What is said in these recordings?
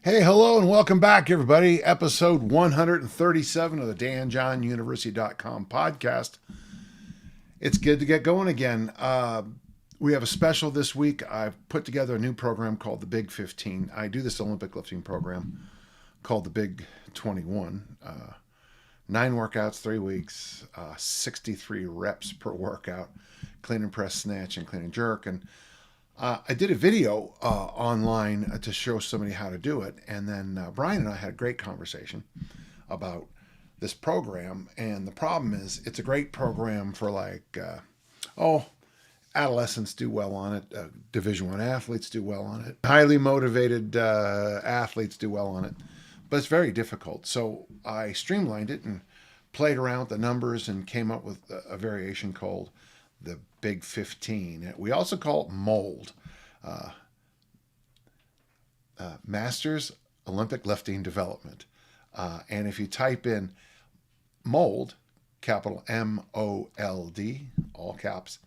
Hey, hello, and welcome back, everybody. Episode 137 of the danjohnuniversity.com podcast. It's good to get going again. We have a special this week. I've put together a new program called the Big 15. I do this Olympic lifting program called the Big 21. 9 workouts, 3 weeks, 63 reps per workout, clean and press, snatch, and clean and jerk. And I did a video online to show somebody how to do it. And then Brian and I had a great conversation about this program. And the problem is it's a great program for adolescents do well on it. Division I athletes do well on it. Highly motivated athletes do well on it. But it's very difficult. So I streamlined it and played around with the numbers and came up with a variation called the Big 15. We also call it MOLD, Masters Olympic Lifting Development. And if you type in MOLD, capital MOLD, all caps,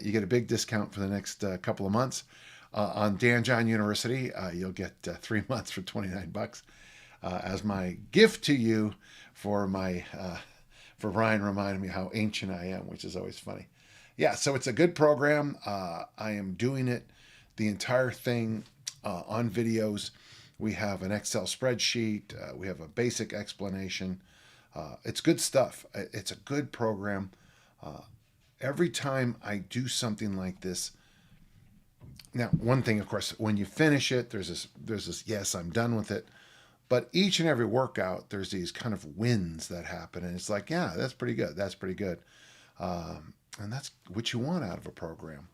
you get a big discount for the next couple of months. On Dan John University, you'll get 3 months for $29 as my gift to you for Brian reminding me how ancient I am, which is always funny. Yeah, so it's a good program. I am doing it, the entire thing on videos. We have an Excel spreadsheet. We have a basic explanation. It's good stuff. It's a good program. Every time I do something like this, now one thing, of course, when you finish it, there's this yes, I'm done with it. But each and every workout, there's these kind of wins that happen, and it's like, yeah, that's pretty good. That's pretty good. And that's what you want out of a program.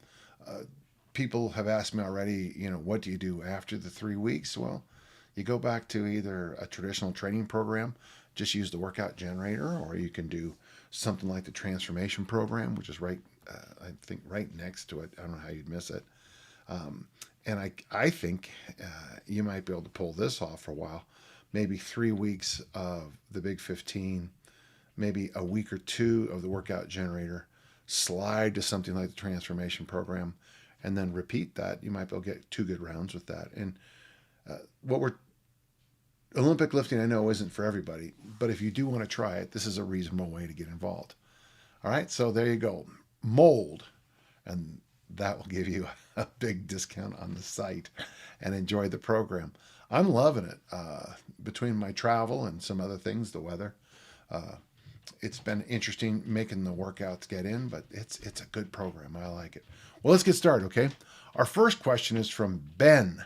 People have asked me already, what do you do after the 3 weeks? Well, you go back to either a traditional training program, just use the workout generator, or you can do something like the transformation program, which is right next to it. I don't know how you'd miss it. And I think you might be able to pull this off for a while. Maybe 3 weeks of the Big 15, maybe a week or 2 of the workout generator, slide to something like the transformation program, and then repeat that. You might be able to get 2 good rounds with that. And Olympic lifting, I know, isn't for everybody, but if you do want to try it, this is a reasonable way to get involved. All right, so there you go. Mold, and that will give you a big discount on the site, and enjoy the program. I'm loving it. Between my travel and some other things, the weather, it's been interesting making the workouts get in, but it's a good program. I like it. Well, let's get started, okay? Our first question is from Ben.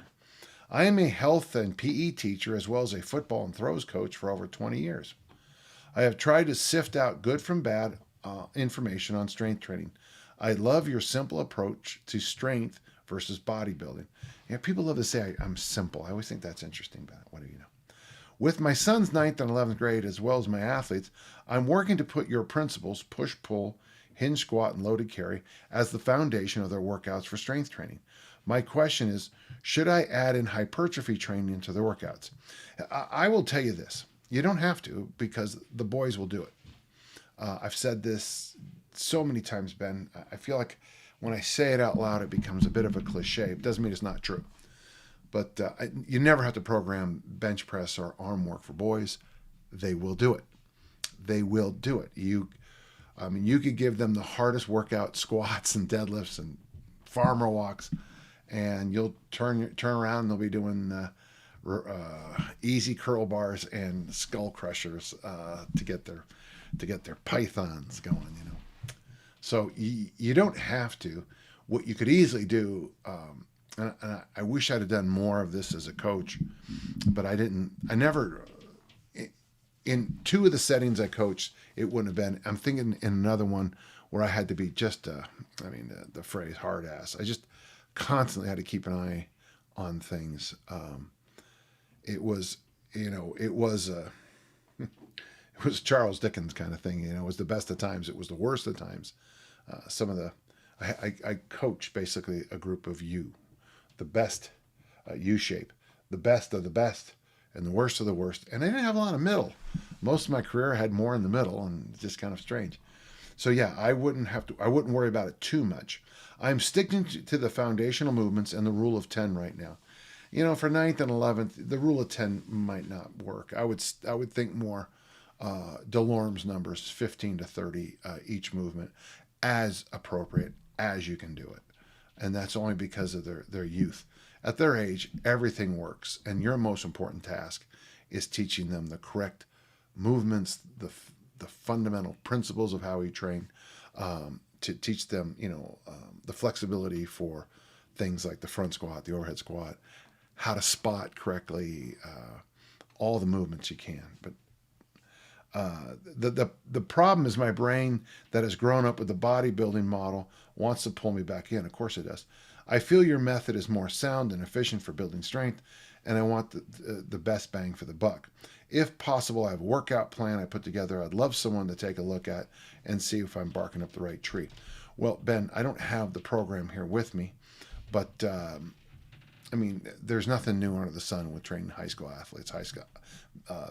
I am a health and PE teacher as well as a football and throws coach for over 20 years. I have tried to sift out good from bad information on strength training. I love your simple approach to strength versus bodybuilding. People love to say I'm simple. I always think that's interesting, but what do you know? With my son's 9th and 11th grade, as well as my athletes, I'm working to put your principles, push, pull, hinge squat, and loaded carry, as the foundation of their workouts for strength training. My question is, should I add in hypertrophy training into the workouts? I will tell you this. You don't have to, because the boys will do it. I've said this so many times, Ben. I feel like when I say it out loud, it becomes a bit of a cliche. It doesn't mean it's not true. But you never have to program bench press or arm work for boys. They will do it. They will do it. You could give them the hardest workout, squats and deadlifts and farmer walks, and you'll turn around and they'll be doing easy curl bars and skull crushers to get their pythons going. So you don't have to. What you could easily do. And I wish I'd have done more of this as a coach, but I didn't. I never, in 2 of the settings I coached, it wouldn't have been. I'm thinking in another one where I had to be just, the phrase hard ass. I just constantly had to keep an eye on things. It was Charles Dickens kind of thing. It was the best of times. It was the worst of times. I coach basically a group of you. The best U-shape, the best of the best, and the worst of the worst. And I didn't have a lot of middle. Most of my career I had more in the middle, and it's just kind of strange. So yeah, I wouldn't worry about it too much. I'm sticking to the foundational movements and the rule of 10 right now. For ninth and 11th, the rule of 10 might not work. I would think more Delorme's numbers, 15 to 30 each movement, as appropriate as you can do it. And that's only because of their youth. At their age, everything works, and your most important task is teaching them the correct movements, the fundamental principles of how we train, to teach them, the flexibility for things like the front squat, the overhead squat, how to spot correctly, all the movements you can. But the problem is my brain that has grown up with the bodybuilding model wants to pull me back in. Of course it does. I feel your method is more sound and efficient for building strength, and I want the best bang for the buck. If possible, I have a workout plan I put together I'd love someone to take a look at and see if I'm barking up the right tree. Well, Ben, I don't have the program here with me, but there's nothing new under the sun with training high school athletes,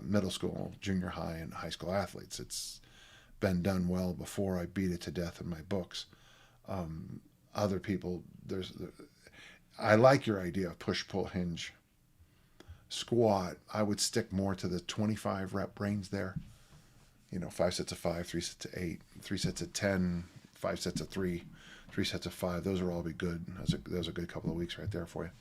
middle school, junior high, and high school athletes. It's been done well before I beat it to death in my books. Other people, I like your idea of push, pull, hinge, squat. I would stick more to the 25 rep range there. 5 sets of 5, 3 sets of 8, 3 sets of 10, 5 sets of 3, 3 sets of 5. Those will all be good. That was a good couple of weeks right there for you.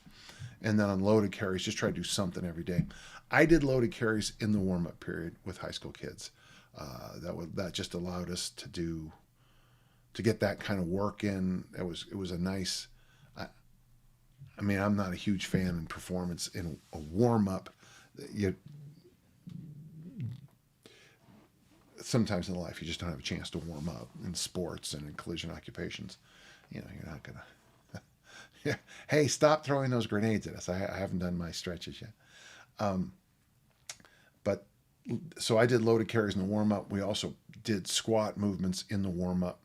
And then on loaded carries, just try to do something every day. I did loaded carries in the warm-up period with high school kids. That just allowed us to get that kind of work in. It was a nice. I'm not a huge fan in performance in a warm-up. Sometimes in life you just don't have a chance to warm up in sports and in collision occupations. You're not gonna. Yeah. Hey, stop throwing those grenades at us. I haven't done my stretches yet. But so I did loaded carries in the warm up. We also did squat movements in the warm up,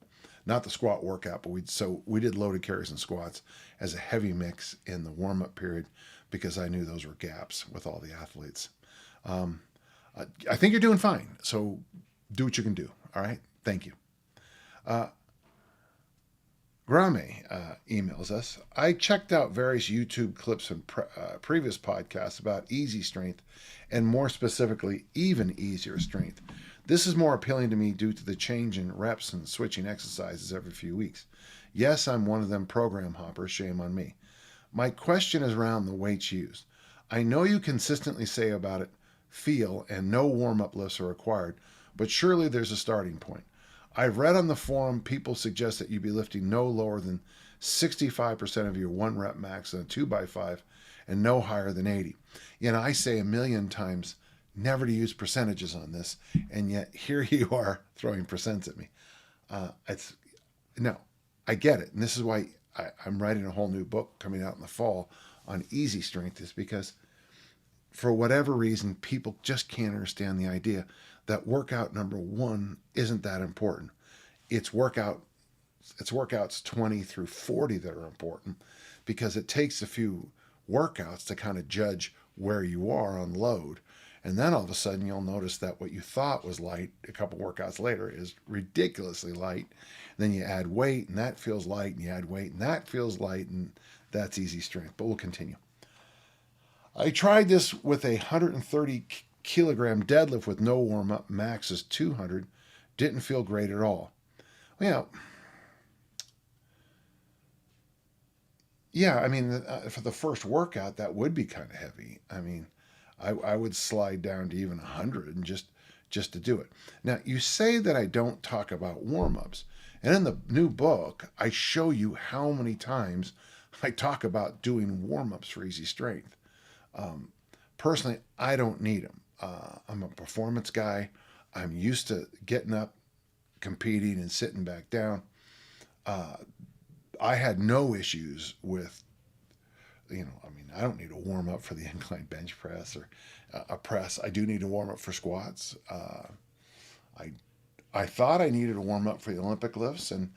not the squat workout, but we did loaded carries and squats as a heavy mix in the warm up period because I knew those were gaps with all the athletes. I think you're doing fine. So do what you can do. All right. Thank you. Grame emails us. I checked out various YouTube clips and previous podcasts about easy strength and more specifically, even easier strength. This is more appealing to me due to the change in reps and switching exercises every few weeks. Yes, I'm one of them program hoppers. Shame on me. My question is around the weights used. I know you consistently say about it, feel, and no warm-up lifts are required, but surely there's a starting point. I've read on the forum people suggest that you be lifting no lower than 65% of your 1 rep max on a 2x5 and no higher than 80. I say a million times never to use percentages on this, and yet here you are throwing percents at me. I get it, and this is why I'm writing a whole new book coming out in the fall on easy strength, is because for whatever reason people just can't understand the idea that workout number 1 isn't that important. It's workouts 20 through 40 that are important, because it takes a few workouts to kind of judge where you are on load. And then all of a sudden you'll notice that what you thought was light a couple workouts later is ridiculously light. And then you add weight and that feels light, and you add weight and that feels light, and that's easy strength. But we'll continue. I tried this with a 130 kilogram deadlift with no warm-up, max is 200. Didn't feel great at all. Well, yeah, for the first workout, that would be kind of heavy. I would slide down to even 100 and just to do it. Now, you say that I don't talk about warm-ups. And in the new book, I show you how many times I talk about doing warm-ups for easy strength. Personally, I don't need them. I'm a performance guy. I'm used to getting up, competing, and sitting back down. I had no issues with, I don't need to warm up for the incline bench press or a press. I do need to warm up for squats. I thought I needed to warm up for the Olympic lifts, and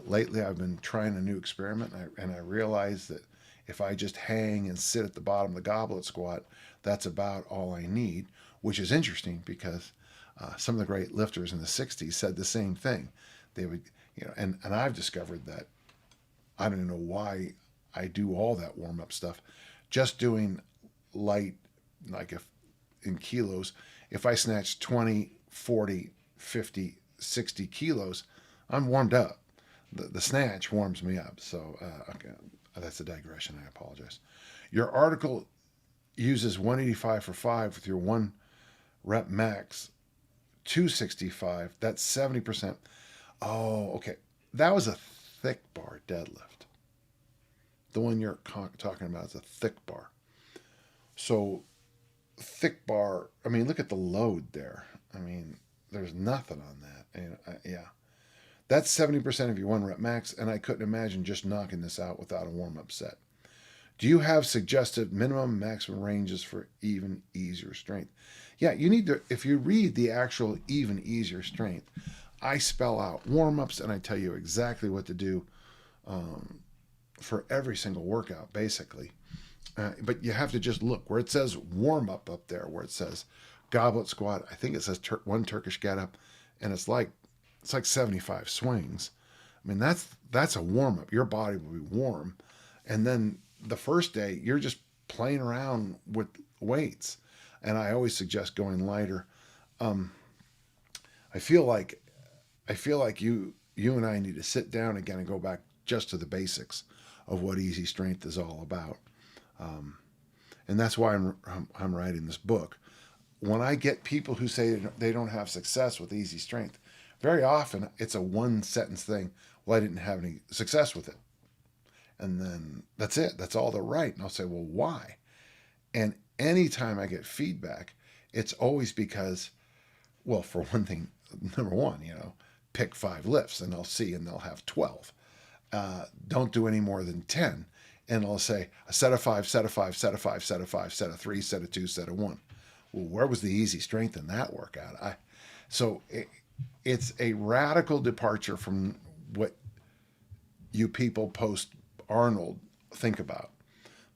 lately I've been trying a new experiment, and I realized that if I just hang and sit at the bottom of the goblet squat, that's about all I need, which is interesting because some of the great lifters in the 60s said the same thing. They would, and I've discovered that I don't know why I do all that warm-up stuff just doing light, like if in kilos, if I snatch 20, 40, 50, 60 kilos, I'm warmed up. The snatch warms me up. So, okay, that's a digression. I apologize. Your article uses 185 for 5 with your 1 rep max, 265. That's 70%. Oh, okay. That was a thick bar deadlift. The one you're talking about is a thick bar. So, thick bar, I mean, look at the load there. I mean, there's nothing on that. And yeah. That's 70% of your 1 rep max, and I couldn't imagine just knocking this out without a warm up set. Do you have suggested minimum maximum ranges for even easier strength? Yeah, you need to, if you read the actual even easier strength, I spell out warm ups and I tell you exactly what to do for every single workout, basically. But you have to just look where it says warm up there, where it says goblet squat. I think it says 1 Turkish get up, and it's like 75 swings. I mean, that's a warm up. Your body will be warm, and then the first day you're just playing around with weights. And I always suggest going lighter. I feel like you and I need to sit down again and go back just to the basics of what easy strength is all about. And that's why I'm writing this book. When I get people who say they don't have success with easy strength, very often it's a 1-sentence thing. Well, I didn't have any success with it. And then that's it. That's all they're right. And I'll say, well, why? And anytime I get feedback, it's always because, well, for one thing, number one, pick 5 lifts and they'll see and they'll have 12. Don't do any more than 10. And I'll say a set of 5, set of 5, set of 5, set of 5, set of 3, set of 2, set of 1. Well, where was the easy strength in that workout? It's a radical departure from what you people post Arnold think about.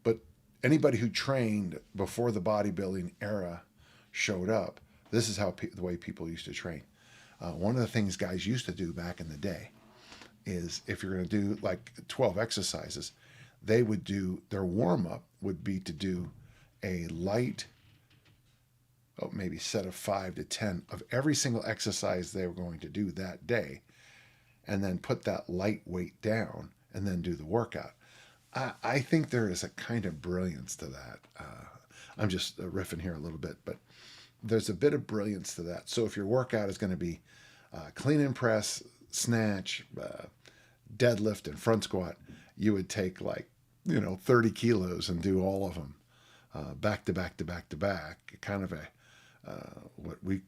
But anybody who trained before the bodybuilding era showed up, this is how the way people used to train. One of the things guys used to do back in the day is if you're going to do like 12 exercises, they would do, their warm-up would be to do a light, maybe set of 5 to 10 of every single exercise they were going to do that day, and then put that light weight down and then do the workout. I think there is a kind of brilliance to that. I'm just riffing here a little bit, but there's a bit of brilliance to that. So if your workout is going to be clean and press, snatch, deadlift, and front squat, you would take 30 kilos and do all of them back to back to back to back, kind of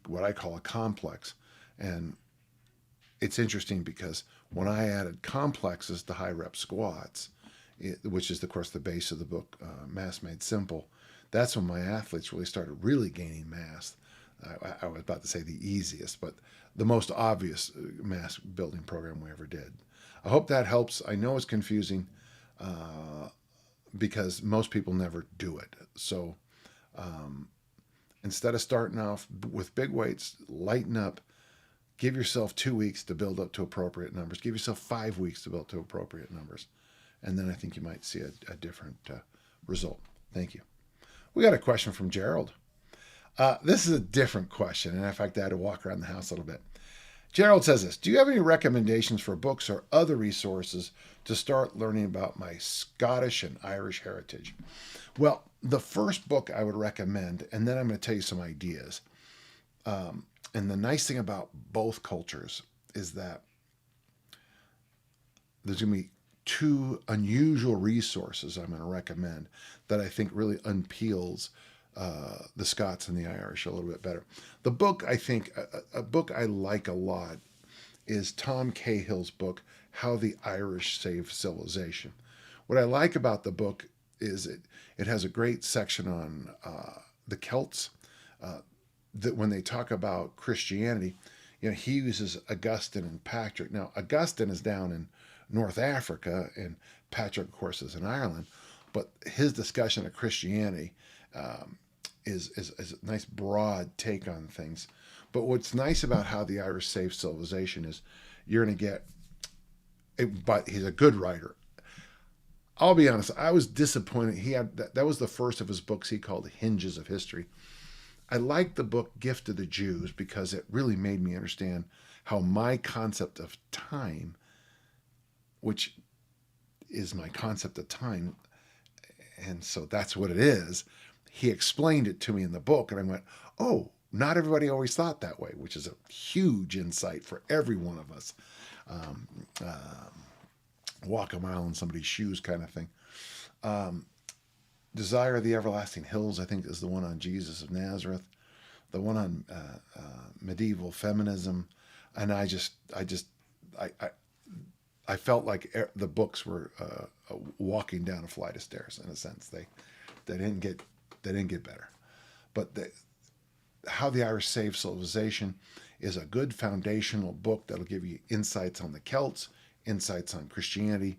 what I call a complex. And it's interesting because when I added complexes to high rep squats, which is of course the base of the book, Mass Made Simple, that's when my athletes really started really gaining mass. I was about to say the easiest, but the most obvious mass building program we ever did. I hope that helps. I know it's confusing because most people never do it. So instead of starting off with big weights, lighten up. Give yourself 2 weeks to build up to appropriate numbers. Give yourself 5 weeks to build to appropriate numbers. And then I think you might see a different result. Thank you. We got a question from Gerald. This is a different question. And in fact, I had to walk around the house a little bit. Gerald says this: do you have any recommendations for books or other resources to start learning about my Scottish and Irish heritage? Well, the first book I would recommend, and then I'm going to tell you some ideas. And the nice thing about both cultures is that there's going to be 2 unusual resources I'm going to recommend that I think really unpeels the Scots and the Irish a little bit better. The book, I think, a book I like a lot is Tom Cahill's book, How the Irish Saved Civilization. What I like about the book is it has a great section on the Celts, that when they talk about Christianity, he uses Augustine and Patrick. Now, Augustine is down in North Africa, and Patrick, of course, is in Ireland. But his discussion of Christianity is a nice broad take on things. But what's nice about How the Irish Saved Civilization is you're going to get, but he's a good writer. I'll be honest, I was disappointed. He had that was the first of his books he called Hinges of History. I liked the book Gift of the Jews because it really made me understand how my concept of time, which is my concept of time, and so that's what it is. He explained it to me in the book, and I went, oh, not everybody always thought that way, which is a huge insight for every one of us. Um, Walk a mile in somebody's shoes kind of thing. Desire of the Everlasting Hills, I think, is the one on Jesus of Nazareth. The one on medieval feminism, and I felt like the books were walking down a flight of stairs in a sense. They didn't get better, but How the Irish Saved Civilization is a good foundational book that'll give you insights on the Celts, insights on Christianity,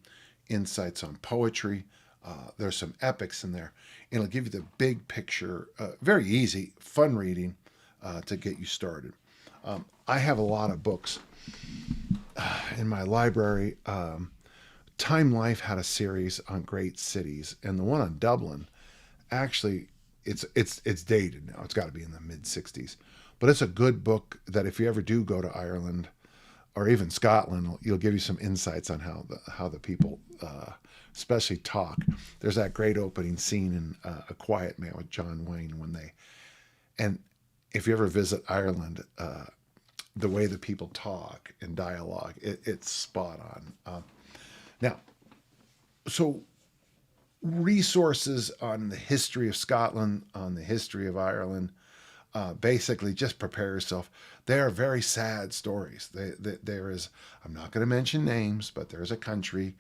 insights on poetry. There's some epics in there. It'll give you the big picture. Very easy, fun reading to get you started. I have a lot of books in my library. Time Life had a series on great cities, and the one on Dublin, actually, it's dated now. It's got to be in the mid '60s, but it's a good book that if you ever do go to Ireland or even Scotland, you'll give you some insights on how the people, especially talk. There's that great opening scene in A Quiet Man with John Wayne and if you ever visit Ireland, the way the people talk and dialogue, it's spot on. Now, so resources on the history of Scotland, on the history of Ireland, basically just prepare yourself. They are very sad stories. There is, I'm not going to mention names, but there's a country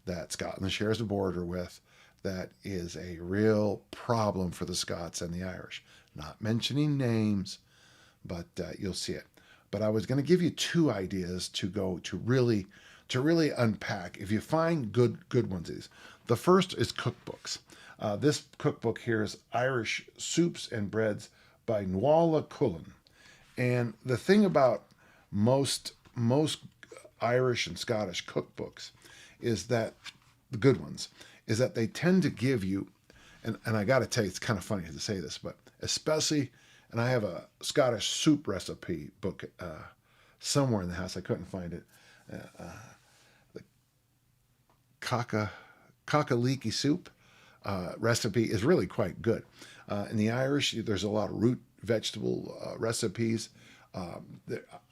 that Scotland shares a border with that is a real problem for the Scots and the Irish. Not mentioning names, but you'll see it. But I was going to give you two ideas to go to really unpack. If you find good ones, the first is cookbooks. This cookbook here is Irish Soups and Breads by Nuala Cullen. And the thing about most Irish and Scottish cookbooks is that the good ones is that they tend to give you, and I got to tell you, it's kind of funny to say this, but especially, and I have a Scottish soup recipe book somewhere in the house. I couldn't find it. The cockaliki soup recipe is really quite good. In the Irish, there's a lot of root vegetable recipes.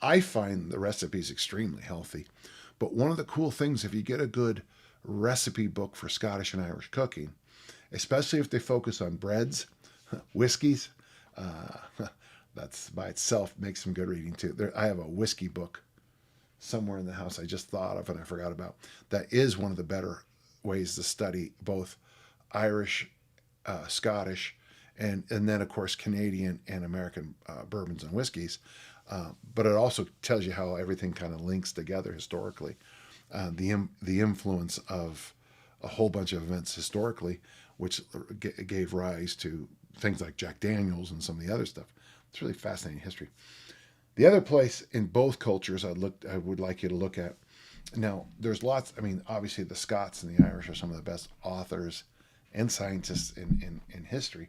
I find the recipes extremely healthy. But one of the cool things, if you get a good recipe book for Scottish and Irish cooking, especially if they focus on breads, whiskeys, that's by itself makes some good reading too. I have a whiskey book somewhere in the house I just thought of and I forgot about. That is one of the better ways to study both Irish, Scottish, and then of course Canadian and American bourbons and whiskeys. But it also tells you how everything kind of links together historically. The influence of a whole bunch of events historically, which gave rise to things like Jack Daniels and some of the other stuff. It's really fascinating history. The other place in both cultures I would like you to look at. Now, there's lots. I mean, obviously the Scots and the Irish are some of the best authors and scientists in history,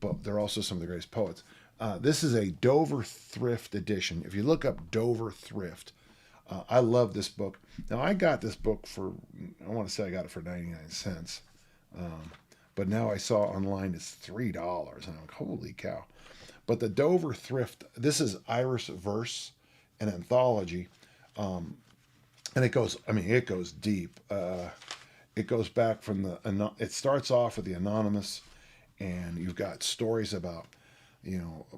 but they're also some of the greatest poets. This is a Dover Thrift edition. If you look up Dover Thrift, I love this book. Now, I got this book for, I want to say I got it for 99 cents. But now I saw online it's $3. And I'm like, holy cow. But the Dover Thrift, this is Irish verse, an anthology. And it goes deep. It goes back from it starts off with the Anonymous, and you've got stories about,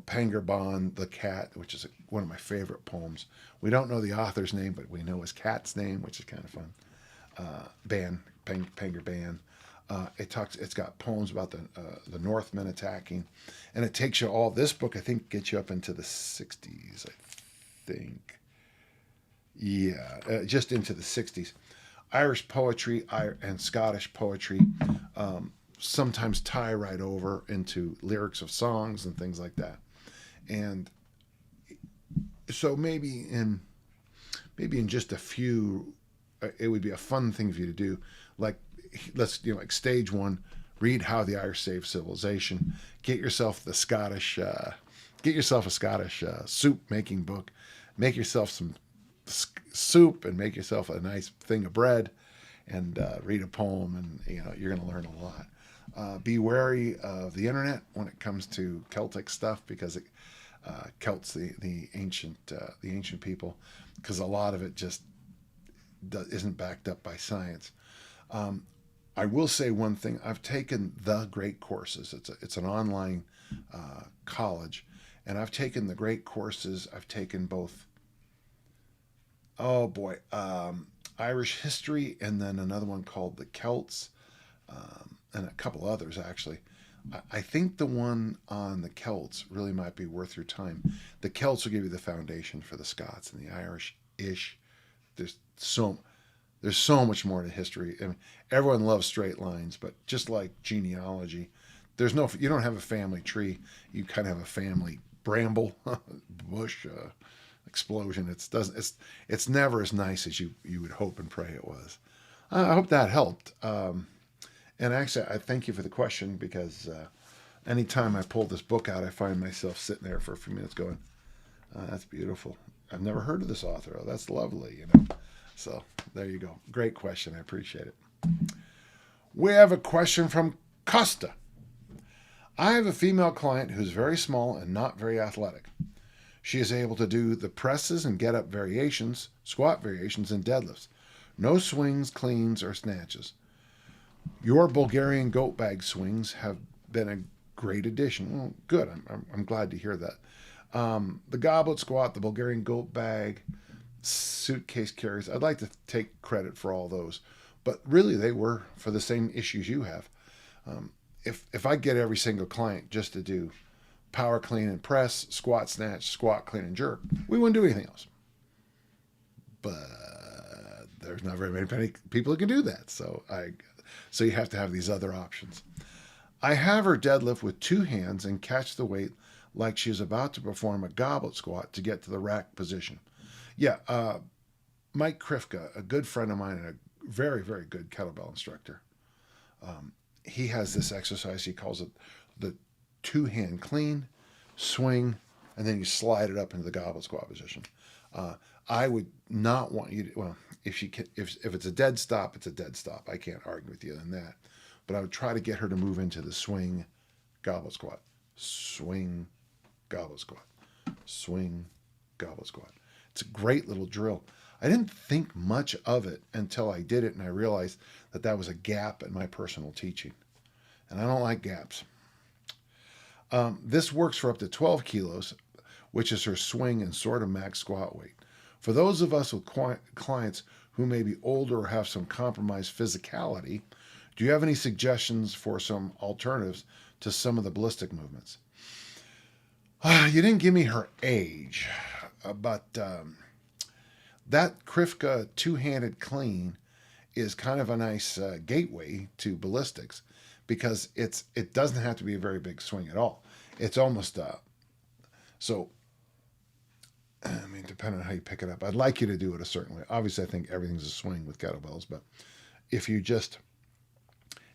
Pangerbon the cat, which is one of my favorite poems. We don't know the author's name, but we know his cat's name, which is kind of fun. Pangerban. It's got poems about the Northmen attacking, and it takes you all. This book, I think, gets you up into the 60s. I think, yeah, just into the 60s. Irish poetry and Scottish poetry sometimes tie right over into lyrics of songs and things like that. And so maybe in just a few, it would be a fun thing for you to do. Like let's, like stage one, read How the Irish Saved Civilization. Get yourself a Scottish soup making book. Make yourself some soup and make yourself a nice thing of bread, and read a poem, and you're going to learn a lot. Be wary of the internet when it comes to Celtic stuff, because Celts, the ancient people, because a lot of it just isn't backed up by science. I will say one thing. I've taken the great courses. It's an online college, and I've taken the great courses. I've taken both. Oh boy, Irish history, and then another one called the Celts, and a couple others actually. I think the one on the Celts really might be worth your time. The Celts will give you the foundation for the Scots, and the Irish-ish. There's so much more to history. I mean, everyone loves straight lines, but just like genealogy, you don't have a family tree. You kind of have a family bramble, bush, explosion. It's never as nice as you would hope and pray it was. I hope that helped. And actually, I thank you for the question, because anytime I pull this book out, I find myself sitting there for a few minutes going, that's beautiful. I've never heard of this author. Oh, that's lovely, So there you go. Great question. I appreciate it. We have a question from Costa. I have a female client who's very small and not very athletic. She is able to do the presses and get-up variations, squat variations, and deadlifts. No swings, cleans, or snatches. Your Bulgarian goat bag swings have been a great addition. Well, good. I'm glad to hear that. The goblet squat, the Bulgarian goat bag, suitcase carries. I'd like to take credit for all those, but really they were for the same issues you have. If I get every single client just to do power clean and press, squat, snatch, squat, clean, and jerk, we wouldn't do anything else. But there's not very many people who can do that. So you have to have these other options. I have her deadlift with two hands and catch the weight like she's about to perform a goblet squat to get to the rack position. Yeah, Mike Krifka, a good friend of mine and a very, very good kettlebell instructor, he has this exercise. He calls it the two-hand clean, swing, and then you slide it up into the goblet squat position. I would not want you to, well, if it's a dead stop, it's a dead stop. I can't argue with you on that. But I would try to get her to move into the swing, goblet squat, swing, goblet squat, swing, goblet squat. It's a great little drill. I didn't think much of it until I did it, and I realized that was a gap in my personal teaching. And I don't like gaps. This works for up to 12 kilos, which is her swing and sort of max squat weight. For those of us with clients who may be older or have some compromised physicality, do you have any suggestions for some alternatives to some of the ballistic movements? You didn't give me her age, but that Krifka two-handed clean is kind of a nice gateway to ballistics, because it doesn't have to be a very big swing at all. It's almost so. I mean, depending on how you pick it up, I'd like you to do it a certain way. Obviously, I think everything's a swing with kettlebells, but if you just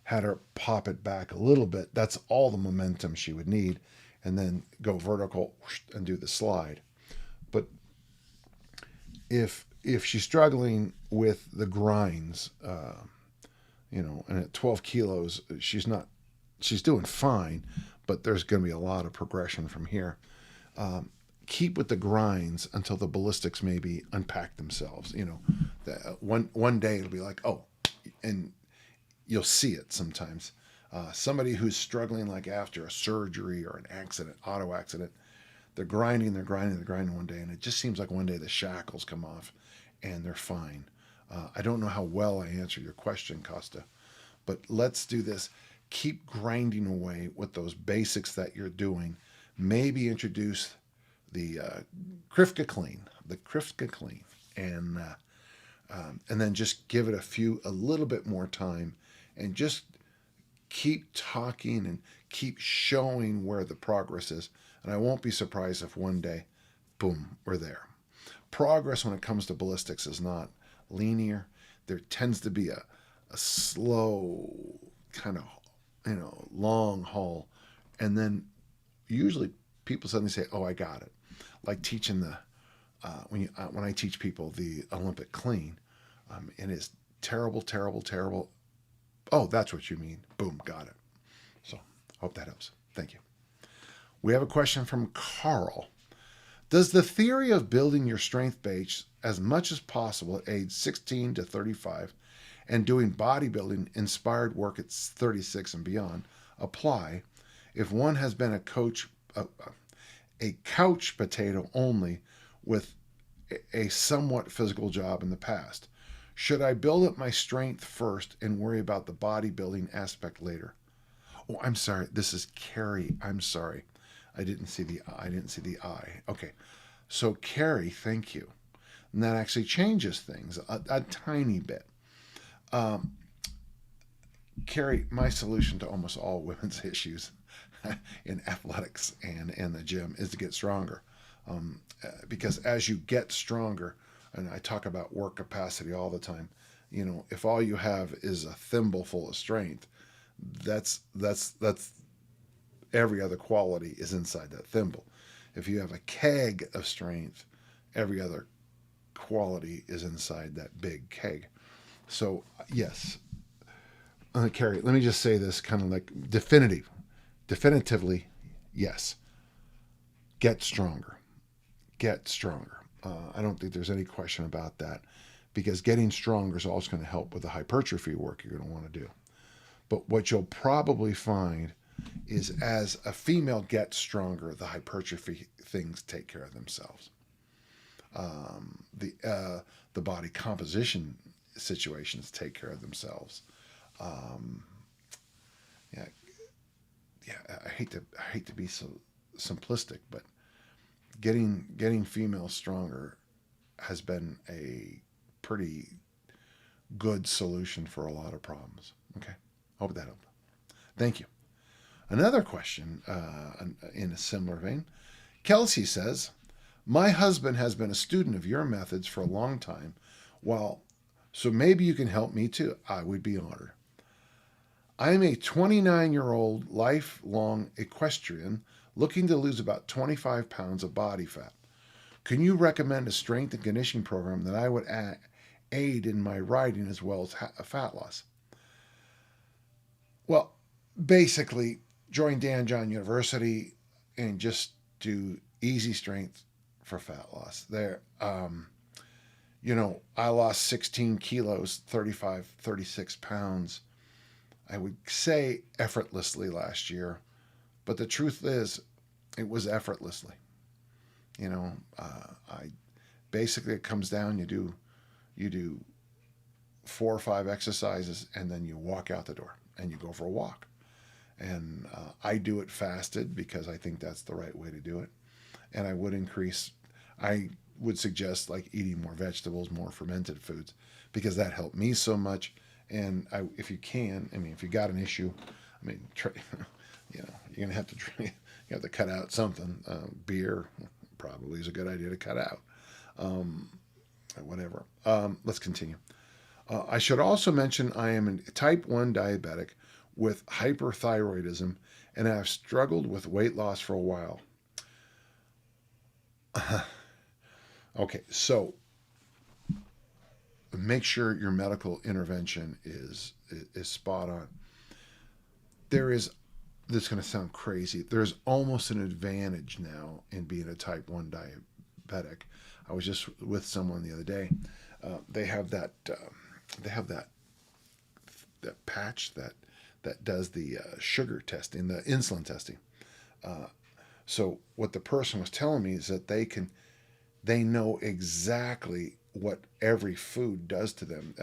had her pop it back a little bit, that's all the momentum she would need, and then go vertical and do the slide. But if she's struggling with the grinds, and at 12 kilos, she's doing fine, but there's going to be a lot of progression from here. Keep with the grinds until the ballistics maybe unpack themselves. One day it'll be like, oh, and you'll see it sometimes. Somebody who's struggling like after a surgery or an accident, auto accident, they're grinding one day, and it just seems like one day the shackles come off and they're fine. I don't know how well I answered your question, Costa, but let's do this. Keep grinding away with those basics that you're doing. Maybe introduce the Krifka clean, and then just give it a little bit more time, and just keep talking and keep showing where the progress is. And I won't be surprised if one day, boom, we're there. Progress when it comes to ballistics is not linear. There tends to be a a slow kind of, long haul. And then usually people suddenly say, oh, I got it. Like teaching when I teach people the Olympic clean, and it's terrible, terrible, terrible. Oh, that's what you mean. Boom, got it. So hope that helps. Thank you. We have a question from Carl. Does the theory of building your strength base as much as possible at age 16 to 35 and doing bodybuilding inspired work at 36 and beyond apply if one has been a couch potato only with a somewhat physical job in the past? Should I build up my strength first and worry about the bodybuilding aspect later? Oh, I'm sorry. This is Carrie. I'm sorry. I didn't see the I. Okay. So Carrie, thank you. And that actually changes things a tiny bit. Carrie, my solution to almost all women's issues in athletics and in the gym is to get stronger. Because as you get stronger, and I talk about work capacity all the time, if all you have is a thimble full of strength, that's every other quality is inside that thimble. If you have a keg of strength, every other quality is inside that big keg. So yes, Carrie, let me just say this kind of like definitively, yes. Get stronger. Get stronger. I don't think there's any question about that, because getting stronger is also going to help with the hypertrophy work you're going to want to do. But what you'll probably find is as a female gets stronger, the hypertrophy things take care of themselves. The body composition situations take care of themselves. Yeah, I hate to be so simplistic, but getting females stronger has been a pretty good solution for a lot of problems. Okay, hope that helped. Thank you. Another question in a similar vein. Kelsey says, my husband has been a student of your methods for a long time. So maybe you can help me too. I would be honored. I'm a 29-year-old lifelong equestrian looking to lose about 25 pounds of body fat. Can you recommend a strength and conditioning program that I would aid in my riding as well as fat loss? Well, basically, join Dan John University and just do easy strength for fat loss. I lost 16 kilos, 36 pounds, I would say effortlessly last year. But the truth is, it was effortlessly. I basically, it comes down, you do 4 or 5 exercises, and then you walk out the door and you go for a walk. And I do it fasted because I think that's the right way to do it. And I would suggest like eating more vegetables, more fermented foods, because that helped me so much. And if you got an issue, you're gonna have to you have to cut out something. Beer probably is a good idea to cut out. Whatever. Let's continue. I should also mention I am a type 1 diabetic with hyperthyroidism, and I have struggled with weight loss for a while. Okay, so make sure your medical intervention is spot on. This is going to sound crazy. There's almost an advantage now in being a type 1 diabetic. I was just with someone the other day. They have that patch that does the sugar testing, the insulin testing. So what the person was telling me is that they know exactly what every food does to them.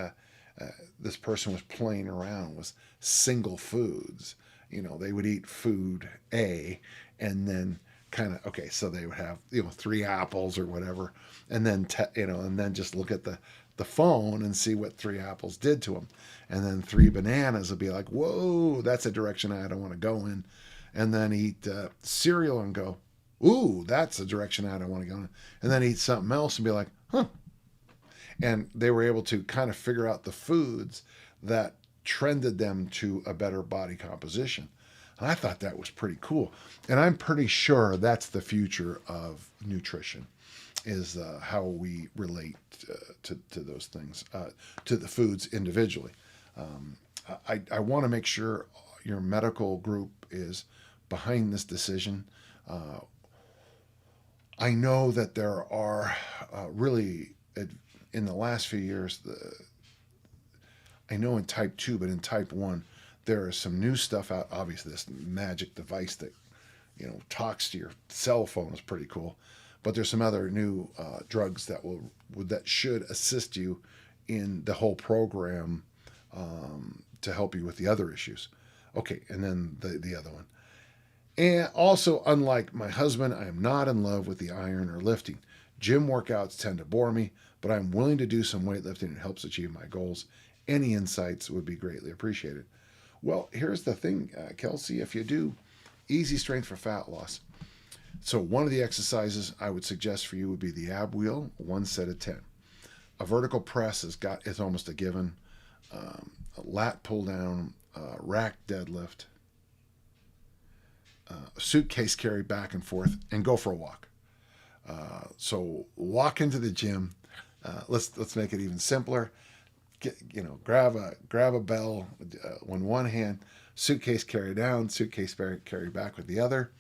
This person was playing around with single foods. They would eat food A, and then so they would have 3 apples or whatever, and then and then just look at the phone and see what 3 apples did to them, and then 3 bananas would be like, whoa, that's a direction I don't want to go in, and then eat cereal and go, ooh, that's a direction I don't want to go in, and then eat something else and be like, huh. And they were able to kind of figure out the foods that trended them to a better body composition. And I thought that was pretty cool. And I'm pretty sure that's the future of nutrition, is how we relate to those things, to the foods individually. I want to make sure your medical group is behind this decision. I know that there are really, in the last few years, I know in type 2, but in type 1, there is some new stuff out. Obviously, this magic device that, talks to your cell phone is pretty cool. But there's some other new drugs that should assist you in the whole program, to help you with the other issues. Okay, and then the other one. And also, unlike my husband, I am not in love with the iron or lifting. Gym workouts tend to bore me, but I'm willing to do some weightlifting. It helps achieve my goals. Any insights would be greatly appreciated. Well, here's the thing, Kelsey. If you do easy strength for fat loss, so one of the exercises I would suggest for you would be the ab wheel, 1 set of 10. A vertical press is almost a given. A lat pull down, rack deadlift, suitcase carry back and forth, and go for a walk. So walk into the gym. Let's make it even simpler. Grab a bell with one hand, suitcase carry down, suitcase carry back with the other.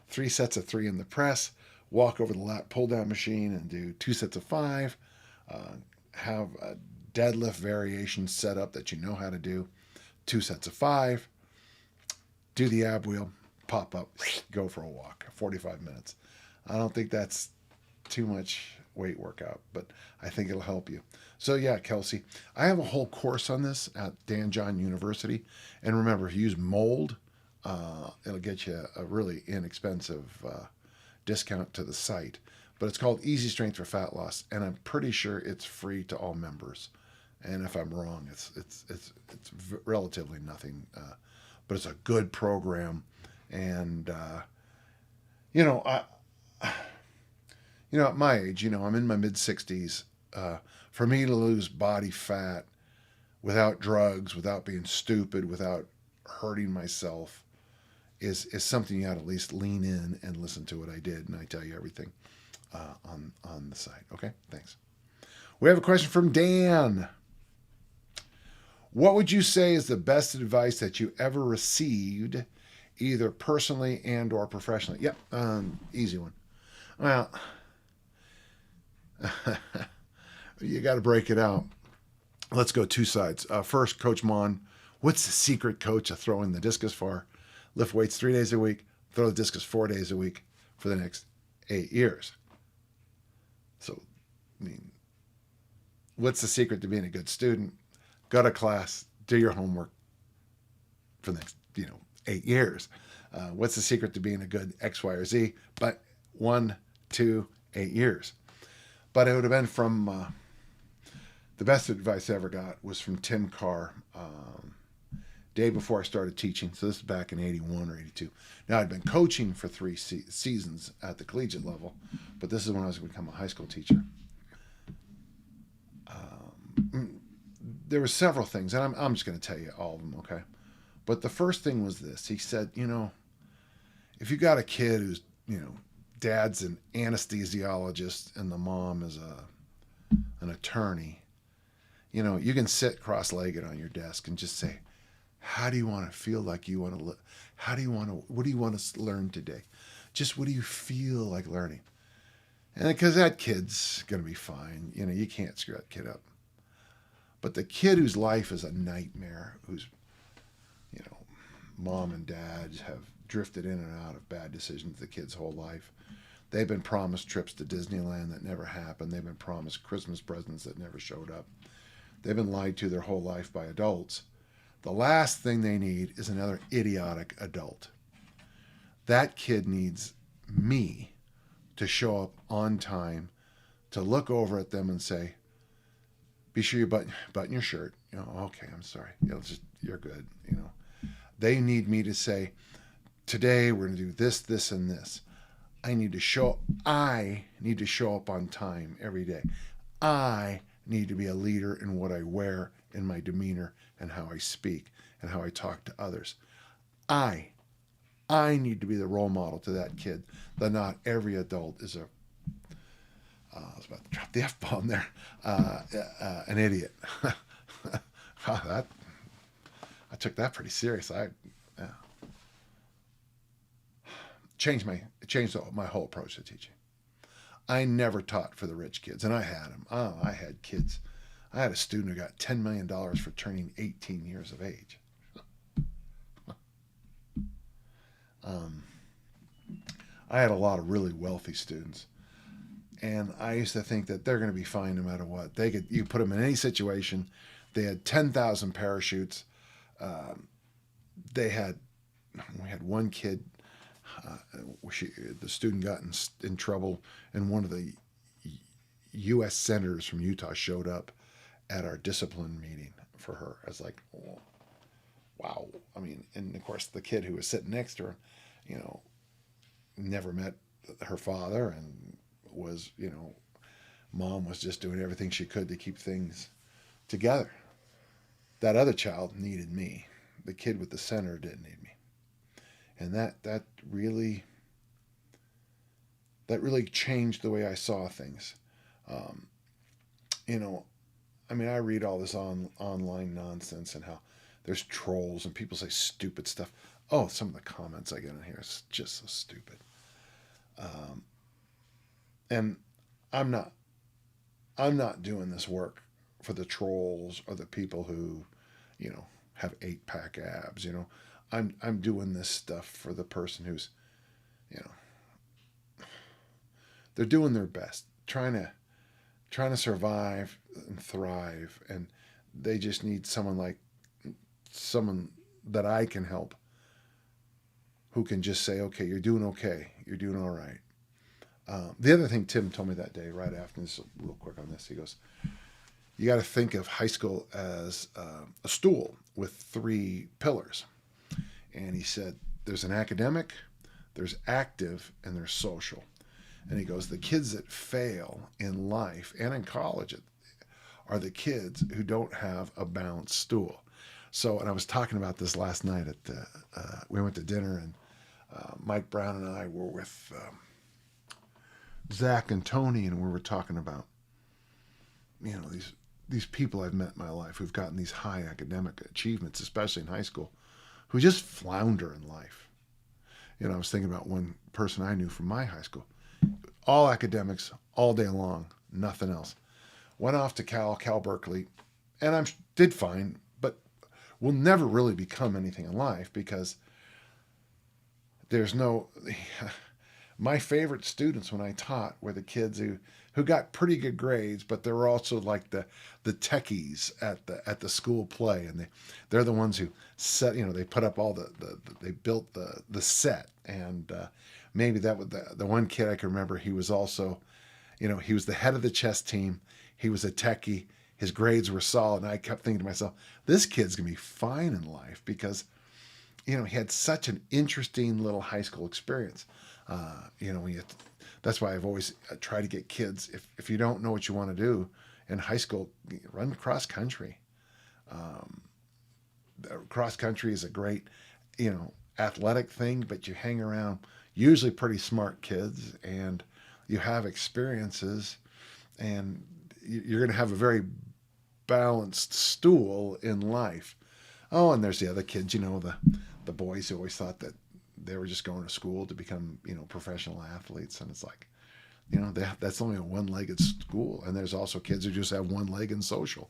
3 sets of 3 in the press. Walk over the lat pull down machine and do 2 sets of 5. Have a deadlift variation set up that you know how to do. 2 sets of 5. Do the ab wheel, pop up, go for a walk. 45 minutes. I don't think that's too much weight workout, but I think it'll help you. So yeah, Kelsey, I have a whole course on this at Dan John University. And remember, if you use mold, it'll get you a really inexpensive discount to the site. But it's called Easy Strength for Fat Loss, and I'm pretty sure it's free to all members. And if I'm wrong, it's relatively nothing, but it's a good program. And at my age, I'm in my mid 60s. For me to lose body fat without drugs, without being stupid, without hurting myself, is something you ought to at least lean in and listen to what I did, and I tell you everything on the site. Okay, thanks. We have a question from Dan. What would you say is the best advice that you ever received, either personally and or professionally? Yep, easy one. Well, you got to break it out. Let's go 2 sides. First, Coach Mon, what's the secret, coach, of throwing the discus far? Lift weights 3 days a week, throw the discus 4 days a week for the next 8 years. So, what's the secret to being a good student? Go to class, do your homework for the next, 8 years. What's the secret to being a good X, Y, or Z? But 1, 2, 8 years. But it would have been from, the best advice I ever got was from Tim Carr, day before I started teaching. So this is back in 81 or 82. Now, I'd been coaching for 3 seasons at the collegiate level, but this is when I was going to become a high school teacher. There were several things, and I'm just going to tell you all of them, okay? But the first thing was this. He said, if you got a kid who's, dad's an anesthesiologist and the mom is an attorney, you can sit cross-legged on your desk and just say, how do you want to feel like you want to live? What do you want to learn today? Just what do you feel like learning? And because that kid's going to be fine. You can't screw that kid up. But the kid whose life is a nightmare, whose, mom and dad have drifted in and out of bad decisions the kid's whole life. They've been promised trips to Disneyland that never happened. They've been promised Christmas presents that never showed up. They've been lied to their whole life by adults. The last thing they need is another idiotic adult. That kid needs me to show up on time, to look over at them and say, be sure you button your shirt. Okay, I'm sorry. You're good. They need me to say, today we're going to do this, this, and this. I need to show up on time every day. I need to be a leader in what I wear in my demeanor and how I speak and how I talk to others. I need to be the role model to that kid that not every adult is I was about to drop the F-bomb there, an idiot. Wow, I took that pretty serious. Changed my whole approach to teaching. I never taught for the rich kids, and I had them. Oh, I had kids. I had a student who got $10 million for turning 18 years of age. I had a lot of really wealthy students, and I used to think that they're going to be fine no matter what. You put them in any situation. They had 10,000 parachutes. We had one kid. The student got in trouble, and one of the U.S. senators from Utah showed up at our discipline meeting for her. I was like, oh, wow. I mean, and of course, the kid who was sitting next to her, never met her father and was, mom was just doing everything she could to keep things together. That other child needed me. The kid with the center didn't need me. And that really changed the way I saw things. I read all this online nonsense and how there's trolls and people say stupid stuff. Oh, some of the comments I get in here is just so stupid. And I'm not doing this work for the trolls or the people who, have 8-pack abs. I'm doing this stuff for the person who's, they're doing their best, trying to survive and thrive, and they just need someone that I can help, who can just say, okay, you're doing all right. The other thing Tim told me that day, right after this, real quick on this, he goes, you got to think of high school as a stool with 3 pillars. And he said, there's an academic, there's active, and there's social. And he goes, the kids that fail in life and in college are the kids who don't have a balanced stool. So, and I was talking about this last night we went to dinner, and Mike Brown and I were with Zach and Tony, and we were talking about, these people I've met in my life who've gotten these high academic achievements, especially in high school, who just flounder in life. I was thinking about one person I knew from my high school. All academics, all day long, nothing else. Went off to Cal Berkeley, and did fine, but will never really become anything in life because there's no... My favorite students when I taught were the kids who got pretty good grades, but they were also like the techies at the school play, and they're the ones who set, they put up all they built the set, and maybe that was the one kid I can remember. He was also, he was the head of the chess team. He was a techie. His grades were solid, and I kept thinking to myself, this kid's gonna be fine in life because, he had such an interesting little high school experience. That's why I've always tried to get kids, if you don't know what you want to do in high school, run cross country. Cross country is a great, athletic thing, but you hang around usually pretty smart kids, and you have experiences, and you're going to have a very balanced stool in life. Oh, and there's the other kids, the boys who always thought that they were just going to school to become, professional athletes. And it's like, that's only a one-legged school. And there's also kids who just have one leg in social.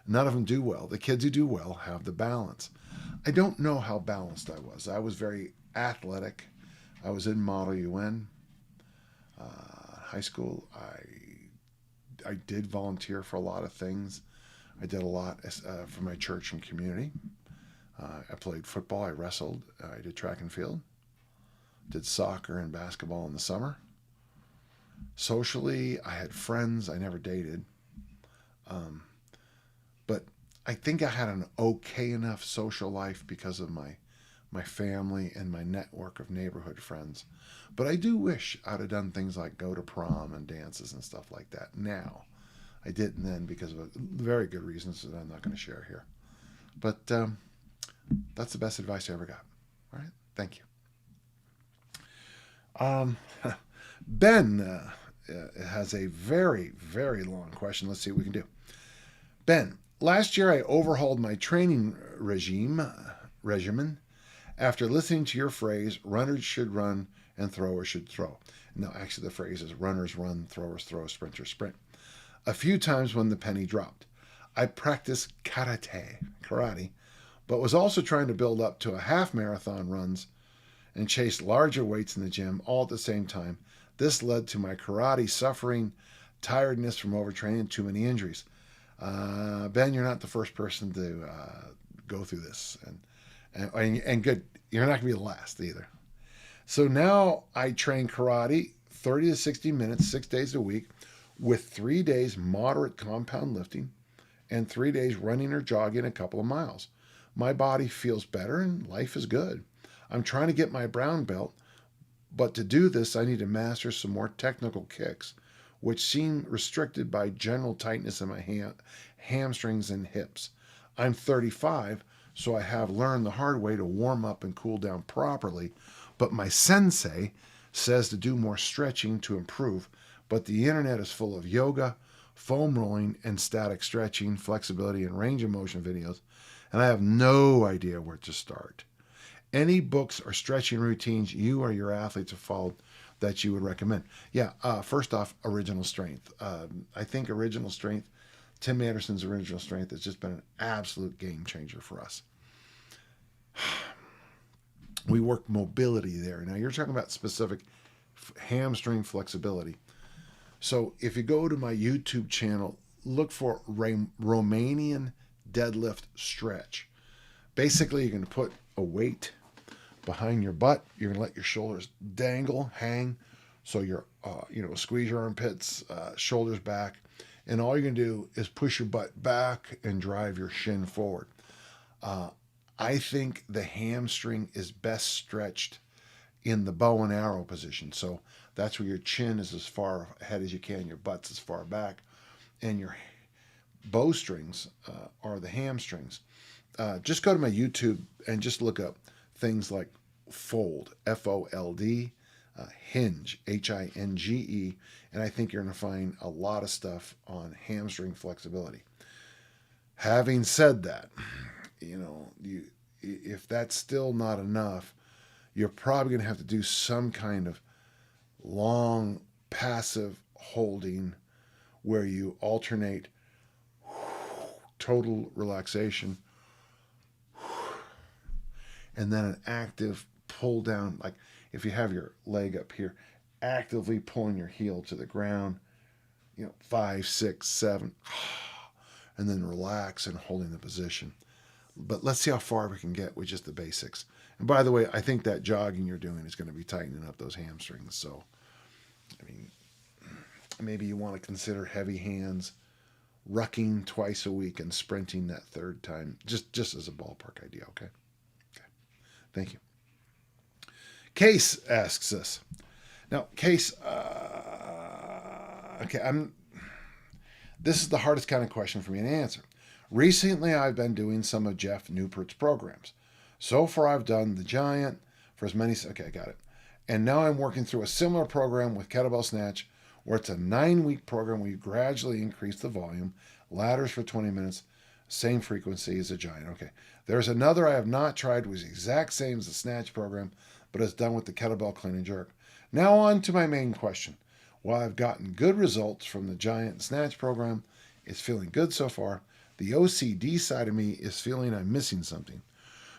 None of them do well. The kids who do well have the balance. I don't know how balanced I was. I was very athletic. I was in Model UN. High school, I did volunteer for a lot of things. I did a lot for my church and community. I played football. I wrestled. I did track and field. Did soccer and basketball in the summer. Socially, I had friends. I never dated. But I think I had an okay enough social life because of my family and my network of neighborhood friends. But I do wish I'd have done things like go to prom and dances and stuff like that now. I didn't then because of very good reasons that I'm not going to share here. But that's the best advice I ever got. All right, thank you. Ben has a very, very long question. Let's see what we can do. Ben, last year I overhauled my training regimen after listening to your phrase, runners should run and throwers should throw. No, actually the phrase is runners run, throwers throw, sprinters sprint. A few times when the penny dropped. I practiced karate, but was also trying to build up to a half marathon runs and chase larger weights in the gym all at the same time. This led to my karate suffering, tiredness from overtraining, and too many injuries. Ben, you're not the first person to go through this, and good. You're not going to be the last either. So now I train karate 30 to 60 minutes, 6 days a week, with 3 days moderate compound lifting and 3 days running or jogging a couple of miles. My body feels better and life is good. I'm trying to get my brown belt, but to do this, I need to master some more technical kicks, which seem restricted by general tightness in my hamstrings and hips. I'm 35, so I have learned the hard way to warm up and cool down properly, but my sensei says to do more stretching to improve, but the internet is full of yoga, foam rolling, and static stretching, flexibility, and range of motion videos, and I have no idea where to start. Any books or stretching routines you or your athletes have followed that you would recommend? Yeah, first off, Original Strength. I think Original Strength, Tim Anderson's Original Strength, has just been an absolute game changer for us. We work mobility there. Now, you're talking about specific hamstring flexibility. So if you go to my YouTube channel, look for Romanian deadlift stretch. Basically, you're going to put a weight behind your butt. You're going to let your shoulders dangle, hang, so you're, squeeze your armpits, shoulders back, and all you're going to do is push your butt back and drive your shin forward. I think the hamstring is best stretched in the bow and arrow position. So that's where your chin is as far ahead as you can, your butt's as far back, and your bowstrings are the hamstrings. Just go to my YouTube and just look up things like fold, F-O-L-D, hinge, H-I-N-G-E, and I think you're going to find a lot of stuff on hamstring flexibility. Having said that, if that's still not enough, you're probably going to have to do some kind of long passive holding where you alternate total relaxation and then an active pull down, like if you have your leg up here, actively pulling your heel to the ground, 5, 6, 7, and then relax and holding the position. But let's see how far we can get with just the basics. And by the way, I think that jogging you're doing is going to be tightening up those hamstrings. So, maybe you want to consider heavy hands, rucking twice a week, and sprinting that third time, just as a ballpark idea, okay? Thank you. Case asks us. Now, Case, this is the hardest kind of question for me to answer. Recently, I've been doing some of Jeff Newport's programs. So far, I've done the Giant for as many... Okay, I got it. And now I'm working through a similar program with kettlebell snatch, where it's a 9-week program where you gradually increase the volume, ladders for 20 minutes, same frequency as a Giant. Okay. There's another I have not tried, which is the exact same as the snatch program, but it's done with the kettlebell clean and jerk. Now on to my main question. While I've gotten good results from the Giant snatch program, it's feeling good so far, the OCD side of me is feeling I'm missing something.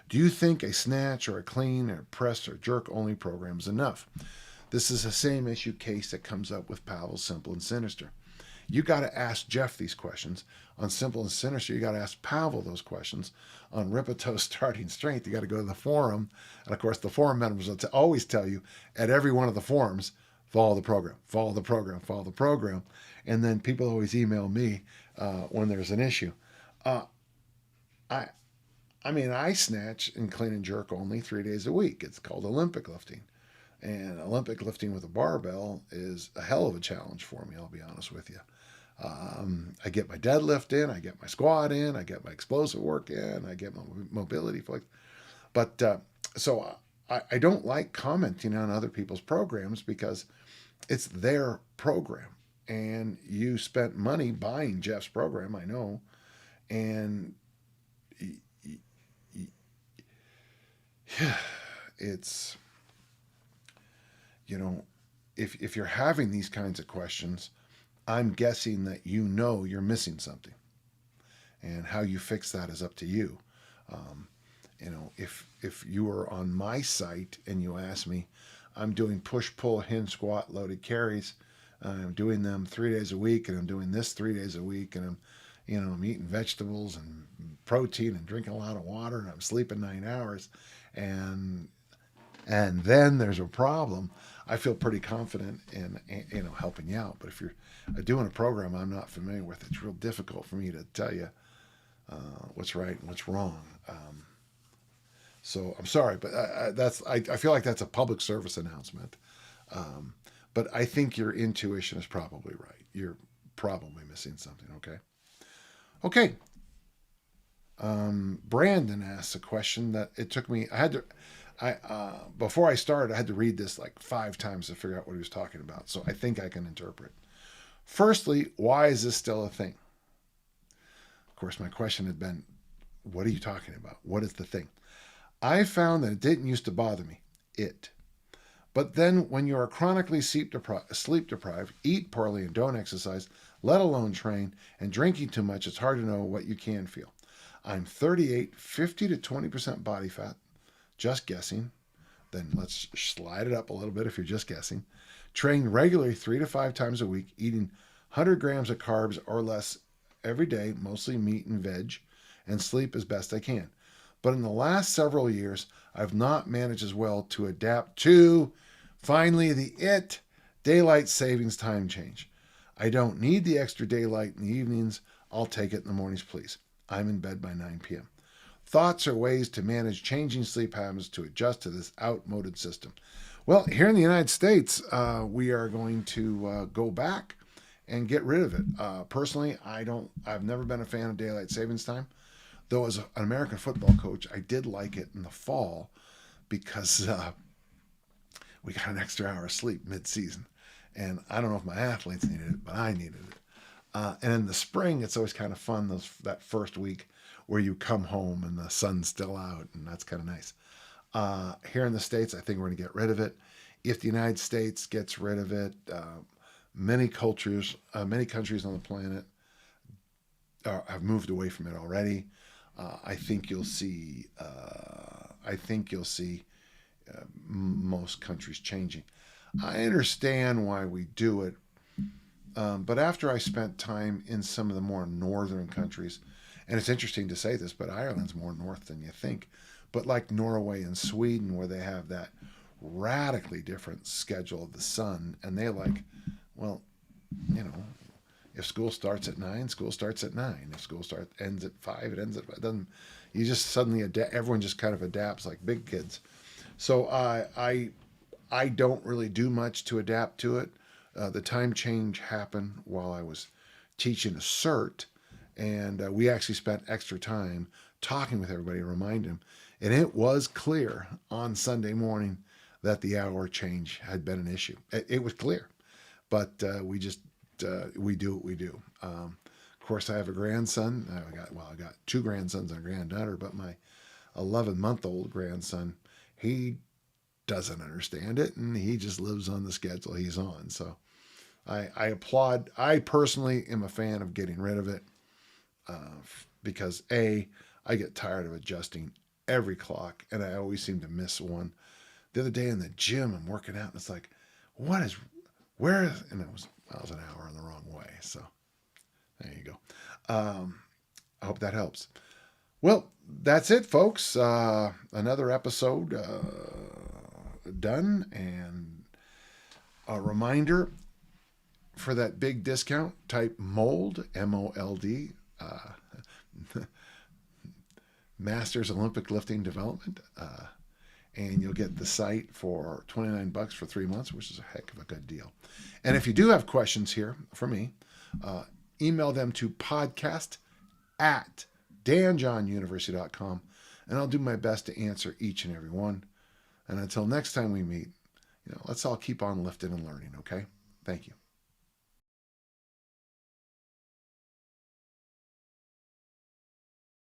Do you think a snatch or a clean or press or jerk only program is enough? This is the same issue case that comes up with Pavel's Simple and Sinister. You got to ask Jeff these questions. On Simple and Sinister, you got to ask Pavel those questions. On Ripito Starting Strength, you got to go to the forum. And of course, the forum members will always tell you at every one of the forums, follow the program, follow the program, follow the program. And then people always email me when there's an issue. I snatch and clean and jerk only 3 days a week. It's called Olympic lifting. And Olympic lifting with a barbell is a hell of a challenge for me, I'll be honest with you. I get my deadlift in, I get my squat in, I get my explosive work in, I get my mobility flex. But so I don't like commenting on other people's programs because it's their program. And you spent money buying Jeff's program, I know. And it's, you know, if you're having these kinds of questions, I'm guessing that you're missing something. And how you fix that is up to you. Um, if you were on my site and you ask me, I'm doing push, pull, hinge, squat, loaded carries. I'm doing them 3 days a week, and I'm doing this 3 days a week, and I'm eating vegetables and protein and drinking a lot of water, and I'm sleeping 9 hours, and then there's a problem. I feel pretty confident in helping you out. But if you're doing a program I'm not familiar with, it's real difficult for me to tell you what's right and what's wrong. So I'm sorry, but I feel like that's a public service announcement. But I think your intuition is probably right. You're probably missing something. Okay. Brandon asks a question that it took me. Before I started, I had to read this like 5 times to figure out what he was talking about. So I think I can interpret. Firstly, why is this still a thing? Of course, my question had been, what are you talking about? What is the thing? I found that it didn't used to bother me. But then when you are chronically sleep deprived, eat poorly and don't exercise, let alone train, and drinking too much, it's hard to know what you can feel. I'm 38, 50 to 20% body fat. Just guessing. Then let's slide it up a little bit if you're just guessing. Train regularly 3 to 5 times a week, eating 100 grams of carbs or less every day, mostly meat and veg, and sleep as best I can. But in the last several years, I've not managed as well to adapt to, finally, the daylight savings time change. I don't need the extra daylight in the evenings. I'll take it in the mornings, please. I'm in bed by 9 p.m. Thoughts or ways to manage changing sleep habits to adjust to this outmoded system. Well, here in the United States, we are going to go back and get rid of it. Personally, I've never been a fan of daylight savings time. Though as an American football coach, I did like it in the fall because we got an extra hour of sleep mid-season. And I don't know if my athletes needed it, but I needed it. And in the spring, it's always kind of fun, that first week where you come home and the sun's still out, and that's kind of nice. Here in the States, I think we're going to get rid of it. If the United States gets rid of it, many countries on the planet have moved away from it already. I think you'll see. Most countries changing. I understand why we do it, but after I spent time in some of the more northern countries, and it's interesting to say this, but Ireland's more north than you think. But like Norway and Sweden, where they have that radically different schedule of the sun, and they well, if school starts at 9, school starts at 9. If school ends at 5, it ends at 5. It doesn't, you just suddenly everyone just kind of adapts like big kids. So I don't really do much to adapt to it. The time change happened while I was teaching a cert, and we actually spent extra time talking with everybody to remind them. And it was clear on Sunday morning that the hour change had been an issue. It was clear, but we do what we do. Of course, I have a grandson. I got 2 grandsons and a granddaughter, but my 11-month-old grandson, he doesn't understand it, and he just lives on the schedule he's on. So I applaud. I personally am a fan of getting rid of it because I get tired of adjusting every clock, and I always seem to miss one. The other day in the gym, I'm working out, and it's like, and I was an hour in the wrong way. So there you go. I hope that helps. Well, that's it, folks. Another episode done, and a reminder for that big discount, type MOLD, MOLD, Masters Olympic Lifting Development, and you'll get the site for $29 for 3 months, which is a heck of a good deal. And if you do have questions here for me, email them to podcast@danjohnuniversity.com, and I'll do my best to answer each and every one. And until next time we meet, let's all keep on lifting and learning, okay? Thank you.